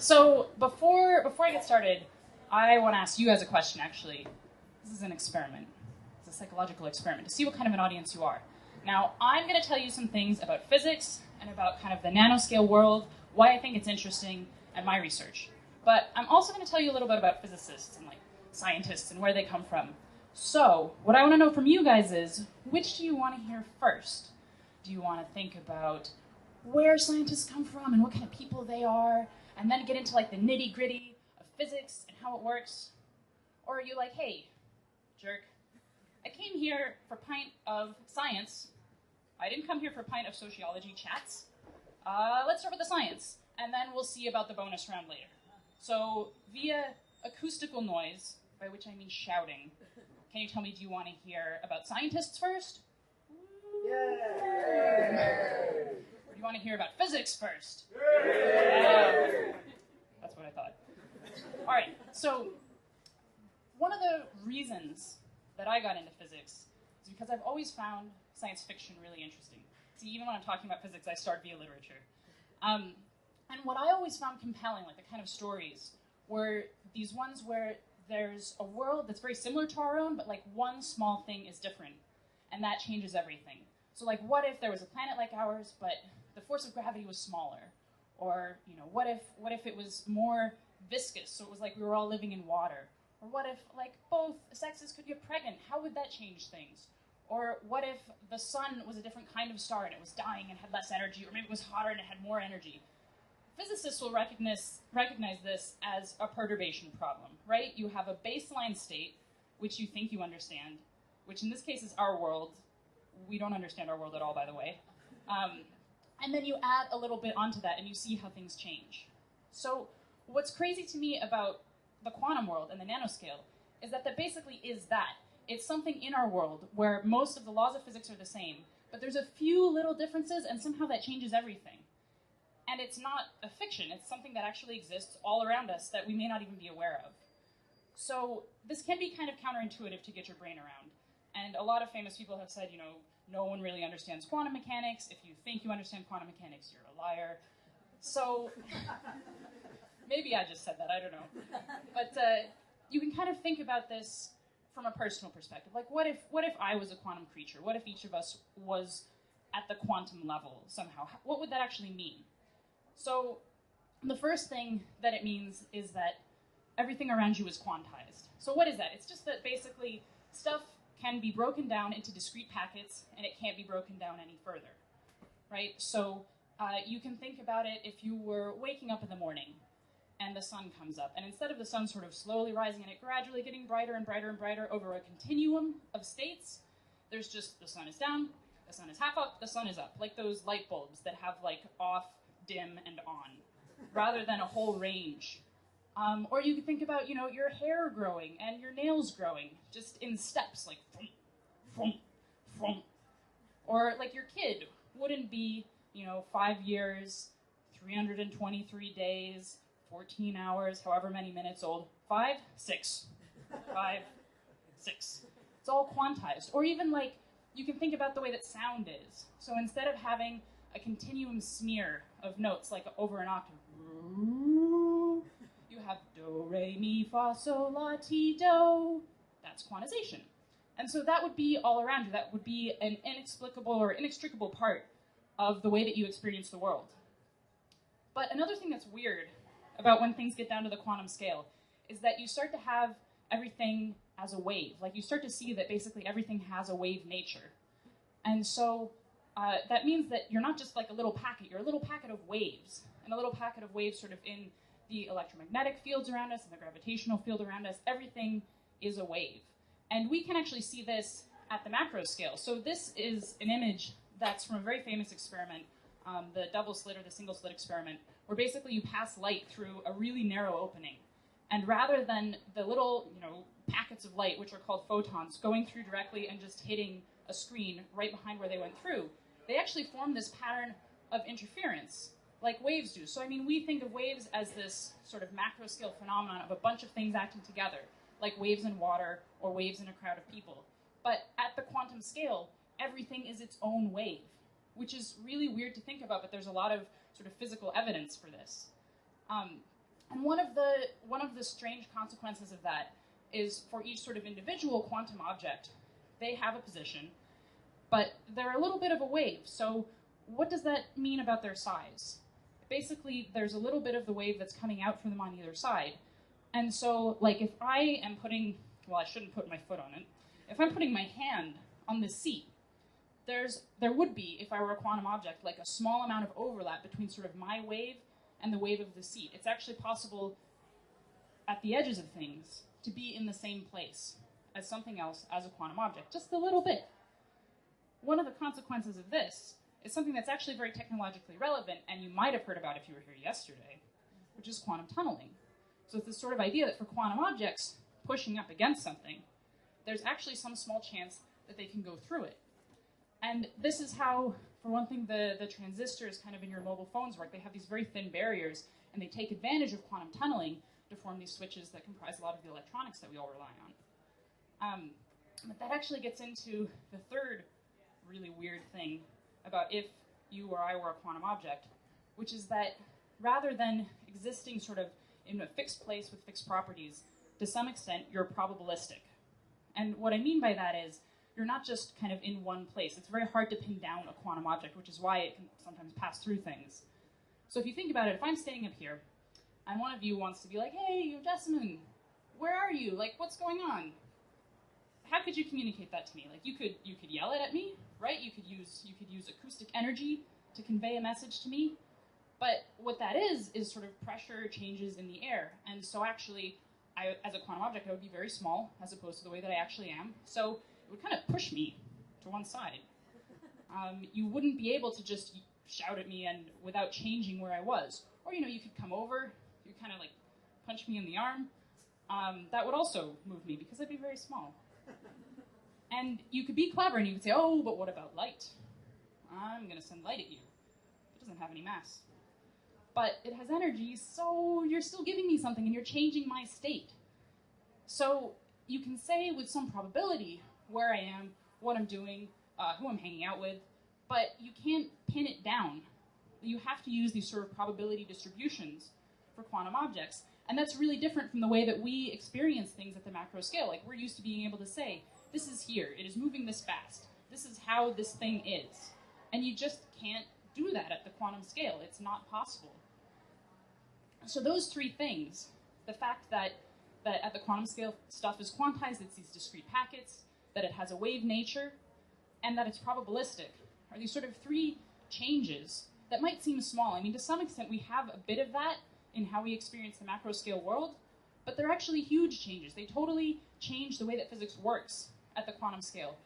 So before I get started, I want to ask you guys a question, actually. This is an experiment. It's a psychological experiment to see what kind of an audience you are. Now, I'm going to tell you some things about physics and about kind of the nanoscale world, why I think it's interesting, and my research. But I'm also going to tell you a little bit about physicists and scientists and where they come from. So, what I want to know from you guys is, which do you want to hear first? Do you want to think about where scientists come from and what kind of people they are, and then get into the nitty-gritty of physics and how it works? Or are you like, hey, jerk, I came here for Pint of Science. I didn't come here for Pint of Sociology chats. Let's start with the science, and then we'll see about the bonus round later. So, via acoustical noise, by which I mean shouting, can you tell me, do you want to hear about scientists first? Yay! Or do you want to hear about physics first? Yay! That's what I thought. All right, so one of the reasons that I got into physics is because I've always found science fiction really interesting. See, even when I'm talking about physics, I start via literature. And what I always found compelling, the kind of stories, were these ones where there's a world that's very similar to our own, but one small thing is different, and that changes everything. So what if there was a planet like ours, but the force of gravity was smaller? Or, what if it was more viscous, so it was we were all living in water? Or what if, both sexes could get pregnant? How would that change things? Or what if the sun was a different kind of star and it was dying and had less energy, or maybe it was hotter and it had more energy? Physicists will recognize this as a perturbation problem, right? You have a baseline state, which you think you understand, which in this case is our world. We don't understand our world at all, by the way. And then you add a little bit onto that, and you see how things change. So what's crazy to me about the quantum world and the nanoscale is that basically is that. It's something in our world where most of the laws of physics are the same, but there's a few little differences, and somehow that changes everything. And it's not a fiction, it's something that actually exists all around us that we may not even be aware of. So this can be kind of counterintuitive to get your brain around. And a lot of famous people have said, no one really understands quantum mechanics. If you think you understand quantum mechanics, you're a liar. So maybe I just said that, I don't know. But you can kind of think about this from a personal perspective. What if I was a quantum creature? What if each of us was at the quantum level somehow? What would that actually mean? So the first thing that it means is that everything around you is quantized. So what is that? It's just that basically stuff can be broken down into discrete packets, and it can't be broken down any further, right? So you can think about it if you were waking up in the morning and the sun comes up, and instead of the sun sort of slowly rising and it gradually getting brighter and brighter and brighter over a continuum of states, there's just the sun is down, the sun is half up, the sun is up, like those light bulbs that have off, dim, and on, rather than a whole range. Or you could think about, your hair growing and your nails growing, just in steps, thump, thump, thump. Or your kid wouldn't be, 5 years, 323 days, 14 hours, however many minutes old. 5, 6. 5, 6. It's all quantized. Or even you can think about the way that sound is. So instead of having a continuum smear of notes, over an octave, you have do, re, mi, fa, sol, la, ti, do. That's quantization. And so that would be all around you. That would be an inexplicable or inextricable part of the way that you experience the world. But another thing that's weird about when things get down to the quantum scale is that you start to have everything as a wave. You start to see that basically everything has a wave nature. And so that means that you're not just a little packet, you're a little packet of waves. And a little packet of waves sort of in the electromagnetic fields around us and the gravitational field around us, everything is a wave. And we can actually see this at the macro scale. So this is an image that's from a very famous experiment, the double slit or the single slit experiment, where basically you pass light through a really narrow opening. And rather than the little, packets of light, which are called photons, going through directly and just hitting a screen right behind where they went through, they actually form this pattern of interference, like waves do. So, we think of waves as this sort of macro scale phenomenon of a bunch of things acting together, like waves in water or waves in a crowd of people. But at the quantum scale, everything is its own wave, which is really weird to think about, but there's a lot of sort of physical evidence for this. And one of the strange consequences of that is for each sort of individual quantum object, they have a position, but they're a little bit of a wave. So what does that mean about their size? Basically, there's a little bit of the wave that's coming out from them on either side. And so, like, if I am putting, well, I shouldn't put my foot on it. If I'm putting my hand on the seat, there would be, if I were a quantum object, like a small amount of overlap between sort of my wave and the wave of the seat. It's actually possible at the edges of things to be in the same place as something else as a quantum object, just a little bit. One of the consequences of this is something that's actually very technologically relevant, and you might have heard about if you were here yesterday, which is quantum tunneling. So it's this sort of idea that for quantum objects pushing up against something, there's actually some small chance that they can go through it. And this is how, for one thing, the transistors kind of in your mobile phones work. They have these very thin barriers, and they take advantage of quantum tunneling to form these switches that comprise a lot of the electronics that we all rely on. But that actually gets into the third really weird thing about if you or I were a quantum object, which is that rather than existing sort of in a fixed place with fixed properties, to some extent, you're probabilistic. And what I mean by that is, you're not just kind of in one place. It's very hard to pin down a quantum object, which is why it can sometimes pass through things. So if you think about it, if I'm standing up here, and one of you wants to be like, hey, Jessamyn, where are you? Like, what's going on? How could you communicate that to me? Like, you could yell it at me, right? You could use acoustic energy to convey a message to me. But what that is sort of pressure changes in the air. And so actually, as a quantum object, I would be very small as opposed to the way that I actually am. So it would kind of push me to one side. You wouldn't be able to just shout at me and without changing where I was. Or, you could come over, you kind of like punch me in the arm. That would also move me because I'd be very small. And you could be clever and you could say, oh, but what about light? I'm going to send light at you. It doesn't have any mass. But it has energy, so you're still giving me something and you're changing my state. So you can say with some probability where I am, what I'm doing, who I'm hanging out with, but you can't pin it down. You have to use these sort of probability distributions for quantum objects. And that's really different from the way that we experience things at the macro scale. Like, we're used to being able to say, this is here, it is moving this fast, this is how this thing is. And you just can't do that at the quantum scale. It's not possible. So those three things, the fact that at the quantum scale stuff is quantized, it's these discrete packets, that it has a wave nature, and that it's probabilistic, are these sort of three changes that might seem small. I mean, to some extent, we have a bit of that in how we experience the macro scale world, but they're actually huge changes. They totally change the way that physics works at the quantum scale.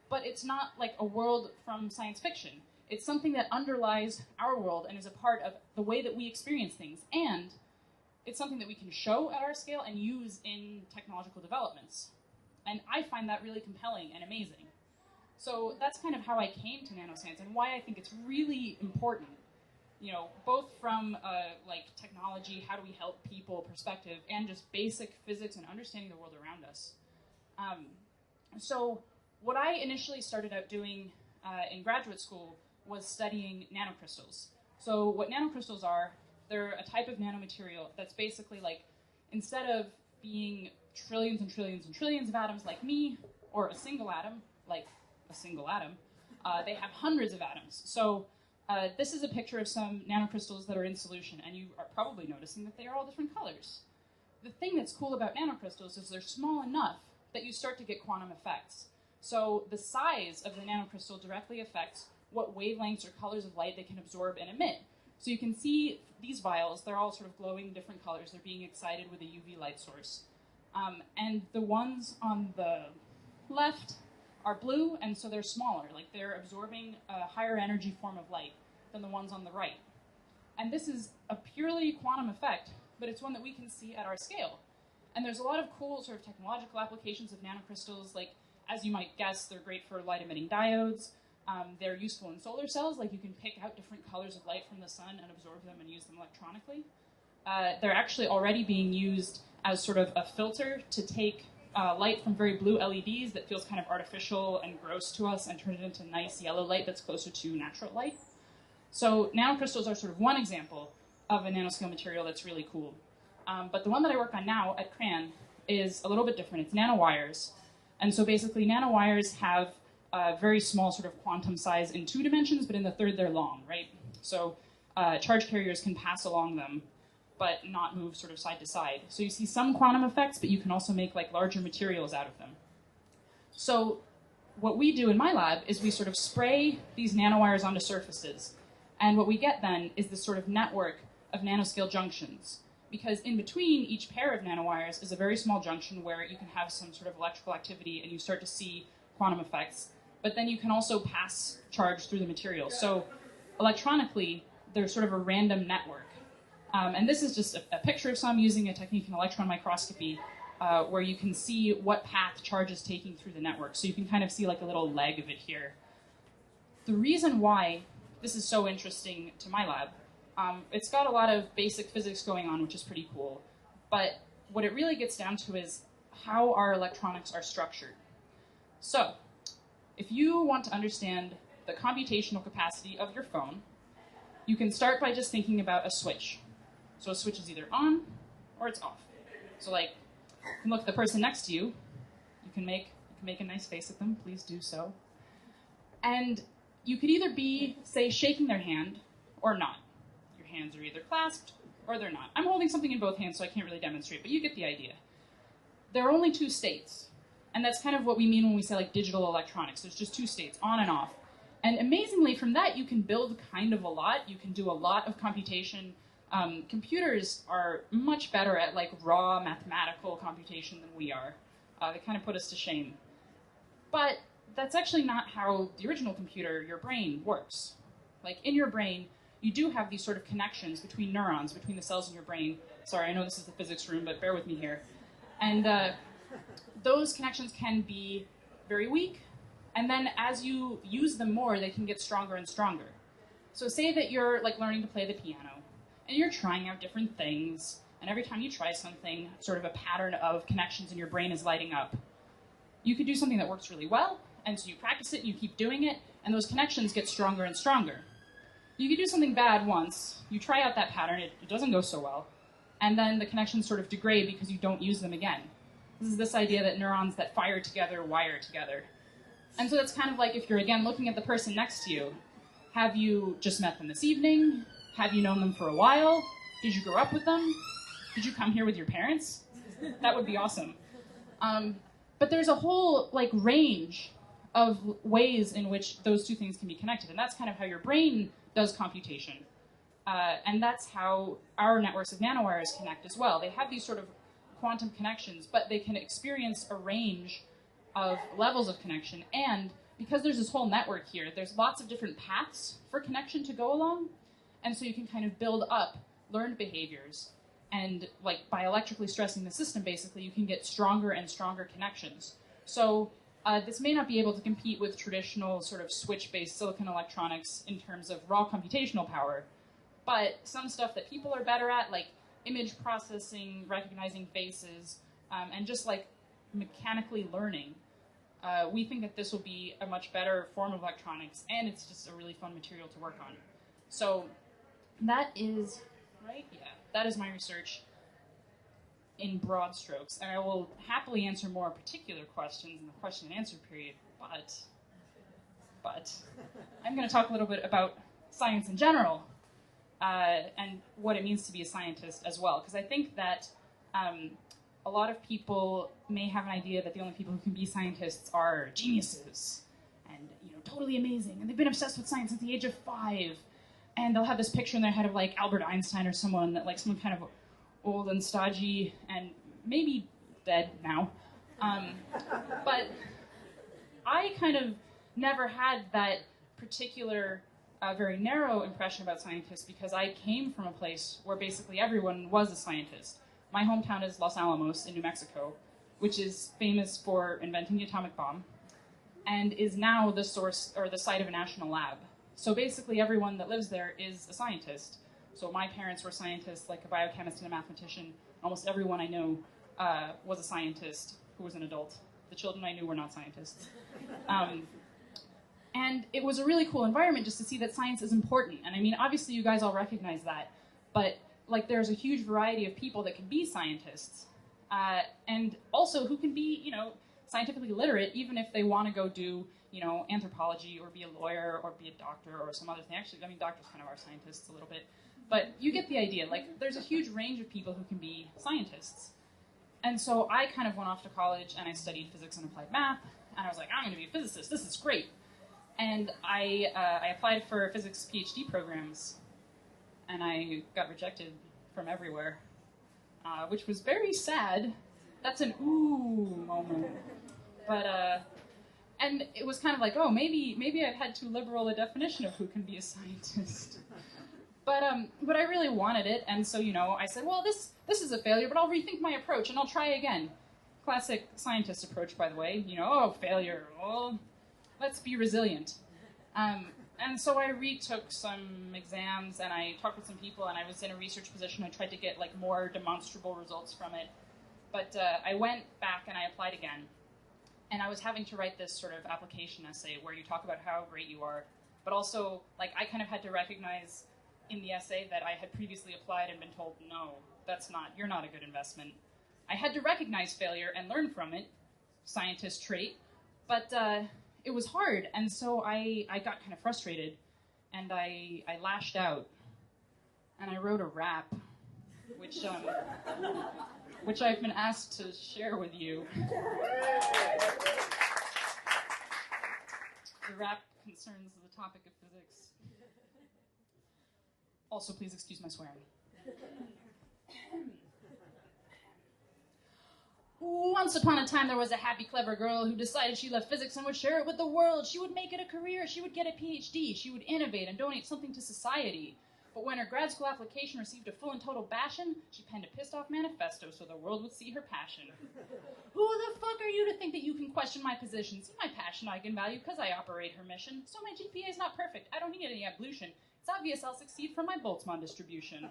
But it's not like a world from science fiction. It's something that underlies our world and is a part of the way that we experience things. And it's something that we can show at our scale and use in technological developments. And I find that really compelling and amazing. So that's kind of how I came to nanoscience and why I think it's really important, both from like technology, how do we help people perspective, and just basic physics and understanding the world around us. So what I initially started out doing in graduate school was studying nanocrystals. So what nanocrystals are, they're a type of nanomaterial that's basically like, instead of being trillions and trillions and trillions of atoms like me, or a single atom, like a single atom, they have hundreds of atoms. So this is a picture of some nanocrystals that are in solution, and you are probably noticing that they are all different colors. The thing that's cool about nanocrystals is they're small enough that you start to get quantum effects. So the size of the nanocrystal directly affects what wavelengths or colors of light they can absorb and emit. So you can see these vials, they're all sort of glowing different colors. They're being excited with a UV light source. And the ones on the left are blue, and so they're smaller. Like, they're absorbing a higher energy form of light than the ones on the right. And this is a purely quantum effect, but it's one that we can see at our scale. And there's a lot of cool sort of technological applications of nanocrystals. Like, as you might guess, they're great for light-emitting diodes. They're useful in solar cells. Like, you can pick out different colors of light from the sun and absorb them and use them electronically. They're actually already being used as sort of a filter to take light from very blue LEDs that feels kind of artificial and gross to us and turn it into nice yellow light that's closer to natural light. So nanocrystals are sort of one example of a nanoscale material that's really cool. But the one that I work on now at CRAN is a little bit different. It's nanowires. And so basically nanowires have a very small sort of quantum size in 2 dimensions, but in the third they're long, right? So charge carriers can pass along them, but not move sort of side to side. So you see some quantum effects, but you can also make like larger materials out of them. So what we do in my lab is we sort of spray these nanowires onto surfaces. And what we get then is this sort of network of nanoscale junctions. Because in between each pair of nanowires is a very small junction where you can have some sort of electrical activity and you start to see quantum effects. But then you can also pass charge through the material. So electronically, there's sort of a random network. And this is just a picture of some using a technique in electron microscopy where you can see what path charge is taking through the network. So you can kind of see like a little leg of it here. The reason why this is so interesting to my lab, it's got a lot of basic physics going on, which is pretty cool. But what it really gets down to is how our electronics are structured. So if you want to understand the computational capacity of your phone, you can start by just thinking about a switch. So a switch is either on or it's off. So like, you can look at the person next to you. You can make a nice face at them. Please do so. And you could either be, say, shaking their hand or not. Your hands are either clasped or they're not. I'm holding something in both hands, so I can't really demonstrate, but you get the idea. There are only 2 states. And that's kind of what we mean when we say like digital electronics. There's just 2 states, on and off. And amazingly, from that, you can build kind of a lot. You can do a lot of computation. Computers are much better at like raw mathematical computation than we are. They kind of put us to shame. But that's actually not how the original computer, your brain, works. Like in your brain, you do have these sort of connections between neurons, between the cells in your brain. Sorry, I know this is the physics room, but bear with me here. And those connections can be very weak. And then as you use them more, they can get stronger and stronger. So say that you're like learning to play the piano, and you're trying out different things, and every time you try something, sort of a pattern of connections in your brain is lighting up. You could do something that works really well, and so you practice it, and you keep doing it, and those connections get stronger and stronger. You could do something bad once, you try out that pattern, it doesn't go so well, and then the connections sort of degrade because you don't use them again. This is this idea that neurons that fire together wire together. And so that's kind of like if you're, again, looking at the person next to you. Have you just met them this evening? Have you known them for a while? Did you grow up with them? Did you come here with your parents? That would be awesome. But there's a whole like range of ways in which those 2 things can be connected. And that's kind of how your brain does computation. And that's how our networks of nanowires connect as well. They have these sort of quantum connections, but they can experience a range of levels of connection. And because there's this whole network here, there's lots of different paths for connection to go along. And so you can kind of build up learned behaviors. And like by electrically stressing the system, basically, you can get stronger and stronger connections. So this may not be able to compete with traditional sort of switch-based silicon electronics in terms of raw computational power. But some stuff that people are better at, like image processing, recognizing faces, and just like mechanically learning, we think that this will be a much better form of electronics, and it's just a really fun material to work on. So that is, right? Yeah, that is my research in broad strokes, and I will happily answer more particular questions in the question and answer period, but I'm going to talk a little bit about science in general, and what it means to be a scientist as well, because I think that a lot of people may have an idea that the only people who can be scientists are geniuses and totally amazing, and they've been obsessed with science since the age of 5, and they'll have this picture in their head of like Albert Einstein or someone kind of old and stodgy and maybe dead now, but I kind of never had that particular very narrow impression about scientists because I came from a place where basically everyone was a scientist. My hometown is Los Alamos in New Mexico, which is famous for inventing the atomic bomb, and is now the source or the site of a national lab. So basically everyone that lives there is a scientist. So my parents were scientists, like a biochemist and a mathematician. Almost everyone I know was a scientist who was an adult. The children I knew were not scientists. And it was a really cool environment just to see that science is important. And I mean, obviously you guys all recognize that, but like there's a huge variety of people that can be scientists, and also who can be, you know, scientifically literate, even if they want to go do, you know, anthropology or be a lawyer or be a doctor or some other thing. Actually, I mean, doctors kind of are scientists a little bit, but you get the idea. Like, there's a huge range of people who can be scientists. And so I kind of went off to college and I studied physics and applied math, and I was like, I'm going to be a physicist. This is great. And I applied for physics PhD programs, and I got rejected from everywhere, which was very sad. That's an ooh moment. But, and it was kind of like, oh, maybe I've had too liberal a definition of who can be a scientist. But I really wanted it, and so, you know, I said, well, this is a failure, but I'll rethink my approach, and I'll try again. Classic scientist approach, by the way. You know, oh, failure, well, let's be resilient. And so I retook some exams, and I talked with some people, and I was in a research position. I tried to get, like, more demonstrable results from it. But I went back and I applied again. And I was having to write this sort of application essay where you talk about how great you are, but also, like, I kind of had to recognize in the essay that I had previously applied and been told, no, you're not a good investment. I had to recognize failure and learn from it, scientist trait, but it was hard, and so I got kind of frustrated, and I lashed out, and I wrote a rap, which I've been asked to share with you. The rap concerns the topic of physics. Also, please excuse my swearing. Once upon a time, there was a happy, clever girl who decided she loved physics and would share it with the world. She would make it a career. She would get a PhD. She would innovate and donate something to society. But when her grad school application received a full and total bashing, she penned a pissed-off manifesto so the world would see her passion. Who the fuck are you to think that you can question my position? See my passion I can value because I operate her mission. So my GPA is not perfect. I don't need any ablution. It's obvious I'll succeed from my Boltzmann distribution.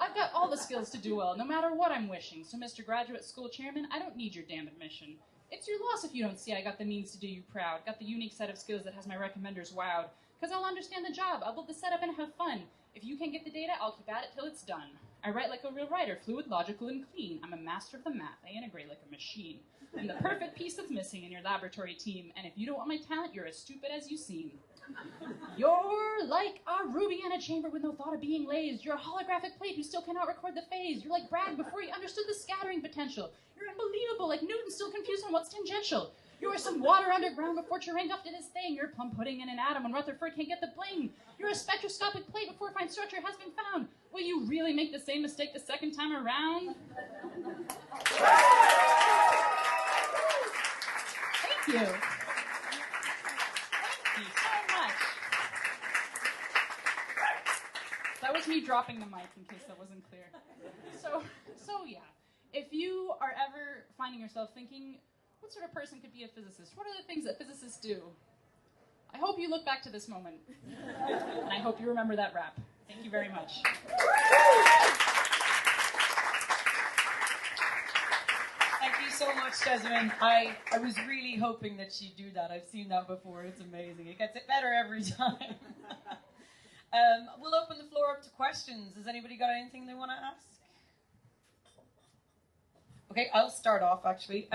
I've got all the skills to do well, no matter what I'm wishing. So, Mr. Graduate School Chairman, I don't need your damn admission. It's your loss if you don't see I got the means to do you proud. Got the unique set of skills that has my recommenders wowed. Because I'll understand the job, I'll build the setup and have fun. If you can't get the data, I'll keep at it till it's done. I write like a real writer, fluid, logical, and clean. I'm a master of the math. I integrate like a machine. I'm the perfect piece that's missing in your laboratory team. And if you don't want my talent, you're as stupid as you seem. You're like a ruby in a chamber with no thought of being lazed. You're a holographic plate who still cannot record the phase. You're like Bragg before he understood the scattering potential. You're unbelievable, like Newton still confused on what's tangential. You were some water underground before Cherenkov did his thing. You're plum pudding in an atom when Rutherford can't get the bling. You're a spectroscopic plate before fine structure has been found. Will you really make the same mistake the second time around? Thank you. Thank you so much. That was me dropping the mic in case that wasn't clear. So yeah, if you are ever finding yourself thinking, what sort of person could be a physicist? What are the things that physicists do? I hope you look back to this moment, and I hope you remember that rap. Thank you very much. Thank you so much, Jessamyn. I was really hoping that she'd do that. I've seen that before. It's amazing. It gets it better every time. We'll open the floor up to questions. Has anybody got anything they want to ask? Okay, I'll start off, actually.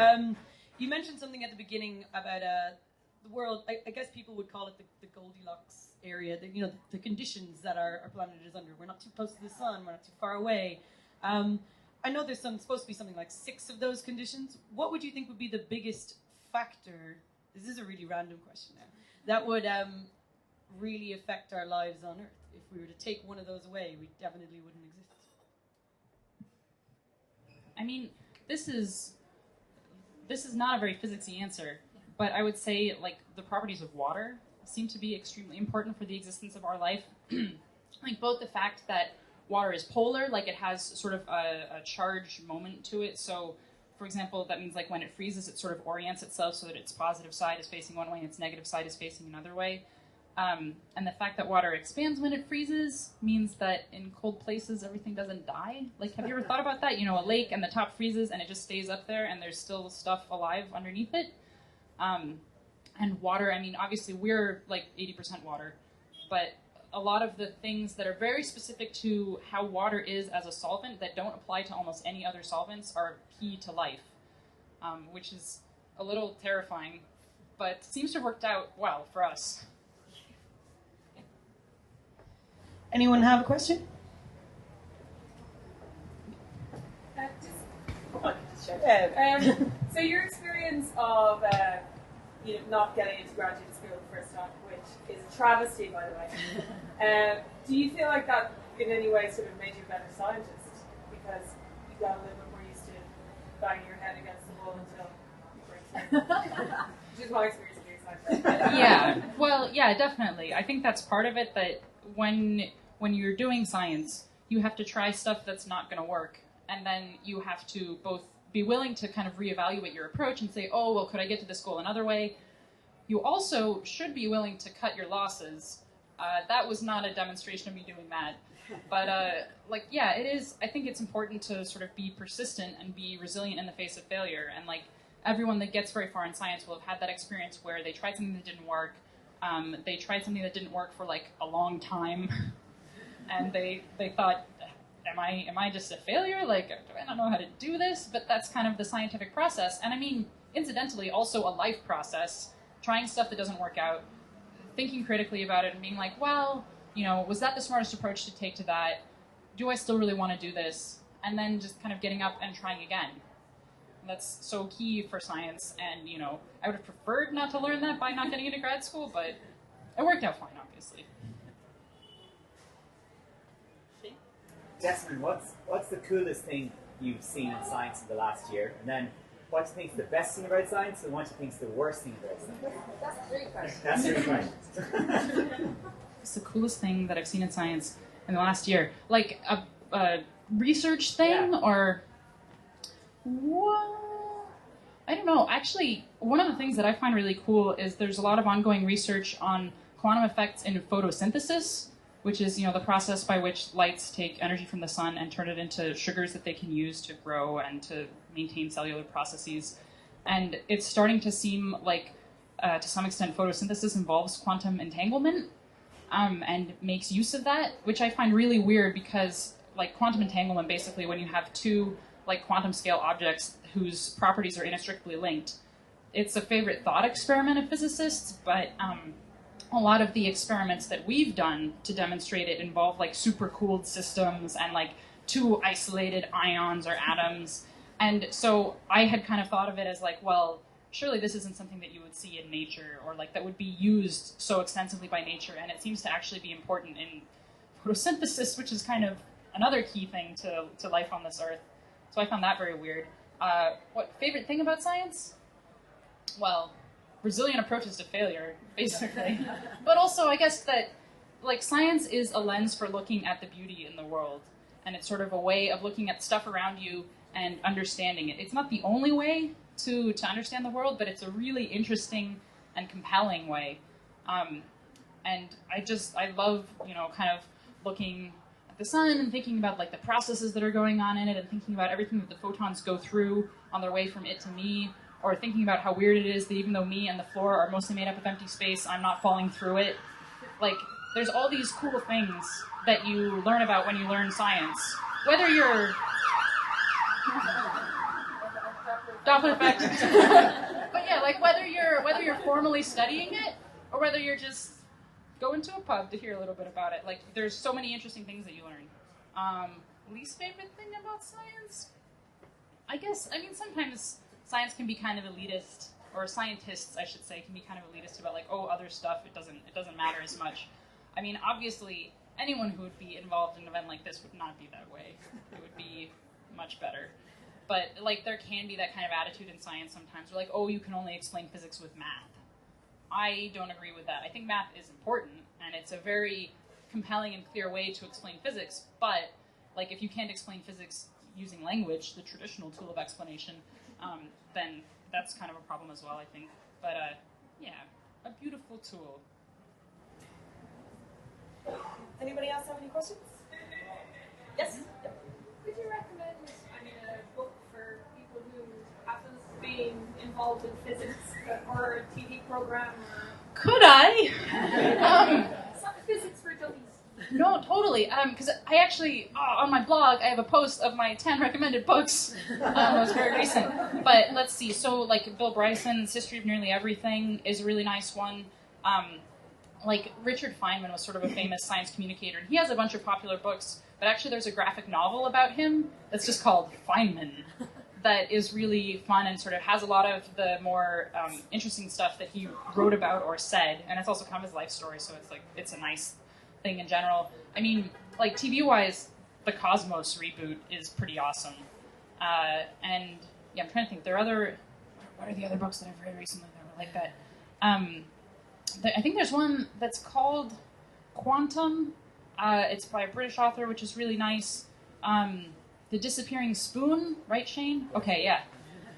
You mentioned something at the beginning about the world. I guess people would call it the Goldilocks area. The conditions that our planet is under. We're not too close to the sun. We're not too far away. I know there's supposed to be something like 6 of those conditions. What would you think would be the biggest factor? This is a really random question now. That would really affect our lives on Earth. If we were to take one of those away, we definitely wouldn't exist. I mean, this is not a very physicsy answer, but I would say, like, the properties of water seem to be extremely important for the existence of our life. Like, both the fact that water is polar, like it has sort of a charge moment to it. So, for example, that means like when it freezes, it sort of orients itself so that its positive side is facing one way and its negative side is facing another way. And the fact that water expands when it freezes means that in cold places, everything doesn't die. Like, have you ever thought about that? You know, a lake and the top freezes and it just stays up there and there's still stuff alive underneath it. And water, I mean, obviously we're like 80% water, but a lot of the things that are very specific to how water is as a solvent that don't apply to almost any other solvents are key to life, which is a little terrifying, but seems to have worked out well for us. Anyone have a question? So your experience of not getting into graduate school the first time, which is a travesty, by the way, do you feel like that in any way sort of made you a better scientist because you got a little bit more used to banging your head against the wall until you break through? Which is my experience of being a scientist. Yeah, well, yeah, definitely. I think that's part of it, that when you're doing science, you have to try stuff that's not going to work, and then you have to both be willing to kind of reevaluate your approach and say, oh, well, could I get to this goal another way? You also should be willing to cut your losses. That was not a demonstration of me doing that. But, yeah, it is. I think it's important to sort of be persistent and be resilient in the face of failure. And, everyone that gets very far in science will have had that experience where they tried something that didn't work. They tried something that didn't work for, a long time. And they thought, am I just a failure? Do I not know how to do this? But that's kind of the scientific process. And I mean, incidentally, also a life process, trying stuff that doesn't work out, thinking critically about it and being like, well, was that the smartest approach to take to that? Do I still really want to do this? And then just kind of getting up and trying again. And that's so key for science. And, I would have preferred not to learn that by not getting into grad school, but it worked out fine, obviously. Jessamyn, what's the coolest thing you've seen in science in the last year? And then what do you think is the best thing about science, and what do you think is the worst thing about science? That's 3 questions. That's 3 questions. It's the coolest thing that I've seen in science in the last year. A research thing, or what? I don't know. Actually, one of the things that I find really cool is there's a lot of ongoing research on quantum effects in photosynthesis, which is, the process by which lights take energy from the sun and turn it into sugars that they can use to grow and to maintain cellular processes. And it's starting to seem like, to some extent, photosynthesis involves quantum entanglement and makes use of that, which I find really weird because, quantum entanglement, basically, when you have two, quantum scale objects whose properties are inextricably linked, it's a favorite thought experiment of physicists, but a lot of the experiments that we've done to demonstrate it involve supercooled systems and two isolated ions or atoms. And so I had kind of thought of it as well, surely this isn't something that you would see in nature or that would be used so extensively by nature. And it seems to actually be important in photosynthesis, which is kind of another key thing to life on this earth. So I found that very weird. What favorite thing about science? Well, resilient approaches to failure, basically. But also, I guess that, science is a lens for looking at the beauty in the world. And it's sort of a way of looking at stuff around you and understanding it. It's not the only way to understand the world, but it's a really interesting and compelling way. And I love, kind of looking at the sun and thinking about, the processes that are going on in it and thinking about everything that the photons go through on their way from it to me. Or thinking about how weird it is that even though me and the floor are mostly made up of empty space, I'm not falling through it. There's all these cool things that you learn about when you learn science. Whether you're... Doppler effect. But yeah, whether you're formally studying it, or whether you're just going to a pub to hear a little bit about it. There's so many interesting things that you learn. Least favorite thing about science? Sometimes science can be kind of elitist, or scientists, I should say, can be kind of elitist about other stuff, it doesn't matter as much. Obviously, anyone who would be involved in an event like this would not be that way. It would be much better. But, there can be that kind of attitude in science sometimes. We're oh, you can only explain physics with math. I don't agree with that. I think math is important, and it's a very compelling and clear way to explain physics, but, if you can't explain physics using language, the traditional tool of explanation, then that's kind of a problem as well, I think. But, yeah, a beautiful tool. Anybody else have any questions? Yes? Would you recommend a book for people who haven't been involved in physics or a TV program? Could I? Physics for dummies. No, totally. Because I actually, on my blog, I have a post of my 10 recommended books. That was very recent. But let's see. So, like, Bill Bryson's History of Nearly Everything is a really nice one. Like, Richard Feynman was sort of a famous science communicator, and he has a bunch of popular books, but actually there's a graphic novel about him that's just called Feynman that is really fun and sort of has a lot of the more interesting stuff that he wrote about or said, and it's also kind of his life story, so it's like, it's a nice thing in general. I mean, like, TV-wise, the Cosmos reboot is pretty awesome. And, yeah, I'm trying to think, what are the other books that I've read recently that were like that? I think there's one that's called Quantum. It's by a British author, which is really nice. The Disappearing Spoon, right, Shane? Okay, yeah.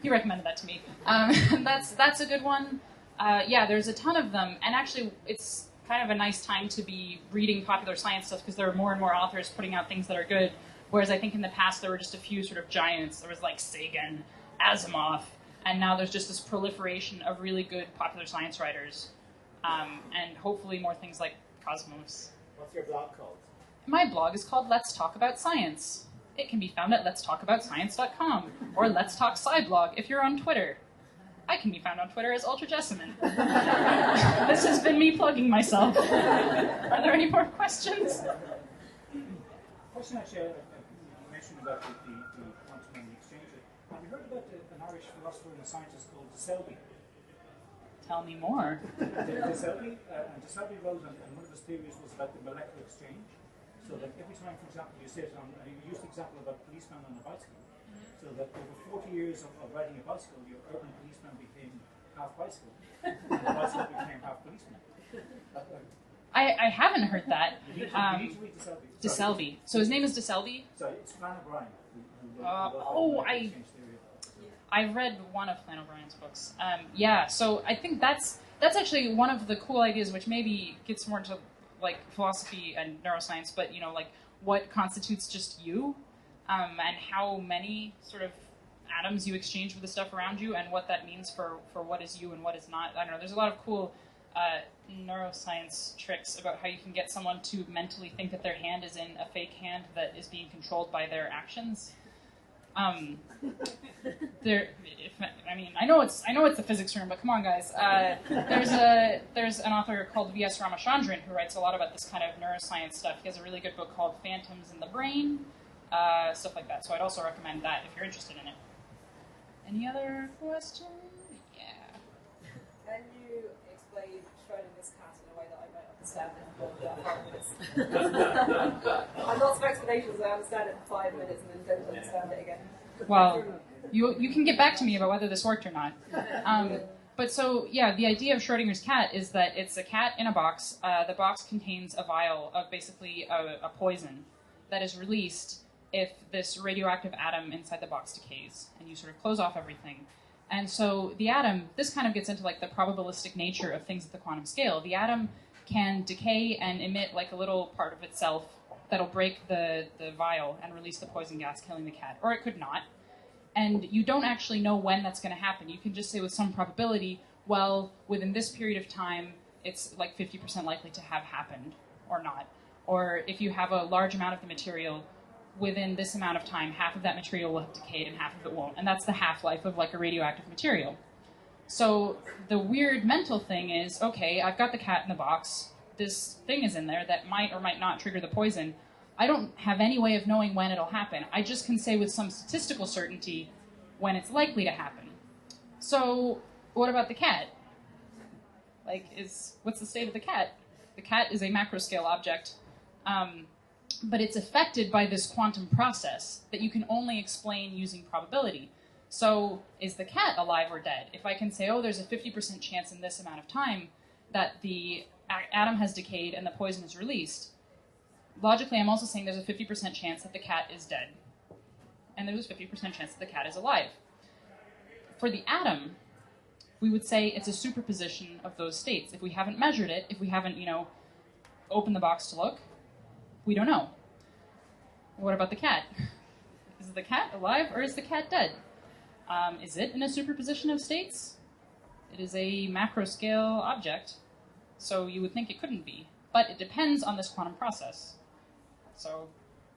He recommended that to me. That's a good one. Yeah, there's a ton of them. And actually, it's kind of a nice time to be reading popular science stuff because there are more and more authors putting out things that are good. Whereas I think in the past there were just a few sort of giants. There was like Sagan, Asimov, and now there's just this proliferation of really good popular science writers. And hopefully more things like Cosmos. What's your blog called? My blog is called Let's Talk About Science. It can be found at letstalkaboutscience.com or Let's Talk Sciblog if you're on Twitter. I can be found on Twitter as Ultra Jessamyn. This has been me plugging myself. Are there any more questions? Question actually, you mentioned about the quantum and the exchange. Have you heard about an Irish philosopher and a scientist called De Selby? Tell me more. De Selby wrote, and one of his theories was about the molecular exchange. So that every time, for example, you sit on, and you used the example of a policeman on a bicycle, so that over 40 years of riding a bicycle, your urban policeman became half bicycle, and the bicycle became half policeman. I haven't heard that. You need to read De Selby. De Selby. So his name is De Selby? So it's Flann O'Brien. I've read one of Flann O'Brien's books. Yeah, so I think that's actually one of the cool ideas, which maybe gets more into like philosophy and neuroscience, but you know, like what constitutes just you, and how many sort of atoms you exchange with the stuff around you, and what that means for what is you and what is not. I don't know. There's a lot of cool neuroscience tricks about how you can get someone to mentally think that their hand is in a fake hand that is being controlled by their actions. I know it's a physics room, but come on, guys. There's an author called V.S. Ramachandran who writes a lot about this kind of neuroscience stuff. He has a really good book called Phantoms in the Brain, stuff like that. So I'd also recommend that if you're interested in it. Any other questions? Yeah. Can you explain Schrodinger's cat in a way that I might understand in 5 minutes? I'm not some explanations. I understand it in 5 minutes and then don't understand it again. Well, you can get back to me about whether this worked or not. But so, yeah, the idea of Schrodinger's cat is that it's a cat in a box. The box contains a vial of basically a poison that is released if this radioactive atom inside the box decays, and you sort of close off everything. And so the atom, this kind of gets into like the probabilistic nature of things at the quantum scale. The atom can decay and emit like a little part of itself that'll break the vial and release the poison gas, killing the cat. Or it could not. And you don't actually know when that's going to happen. You can just say with some probability, well, within this period of time, it's like 50% likely to have happened or not. Or if you have a large amount of the material, within this amount of time, half of that material will have decayed and half of it won't. And that's the half-life of like a radioactive material. So the weird mental thing is, okay, I've got the cat in the box. This thing is in there that might or might not trigger the poison. I don't have any way of knowing when it'll happen. I just can say with some statistical certainty when it's likely to happen. So what about the cat? Like, what's the state of the cat? The cat is a macro-scale object, but it's affected by this quantum process that you can only explain using probability. So is the cat alive or dead? If I can say, oh, there's a 50% chance in this amount of time that the atom has decayed and the poison is released, logically I'm also saying there's a 50% chance that the cat is dead. And there's a 50% chance that the cat is alive. For the atom, we would say it's a superposition of those states. If we haven't measured it, if we haven't, opened the box to look, we don't know. What about the cat? Is the cat alive or is the cat dead? Is it in a superposition of states? It is a macro-scale object, so you would think it couldn't be. But it depends on this quantum process. So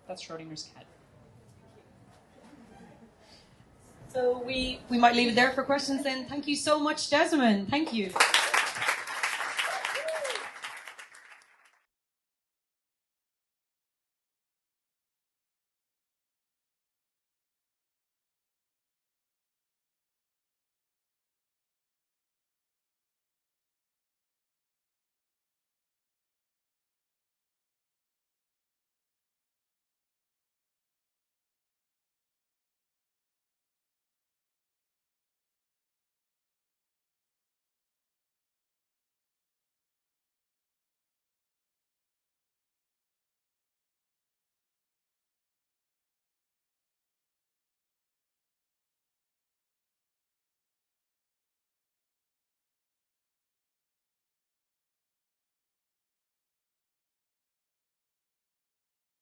that's Schrodinger's cat. So we might leave it there for questions then. Thank you so much, Jessamyn. Thank you.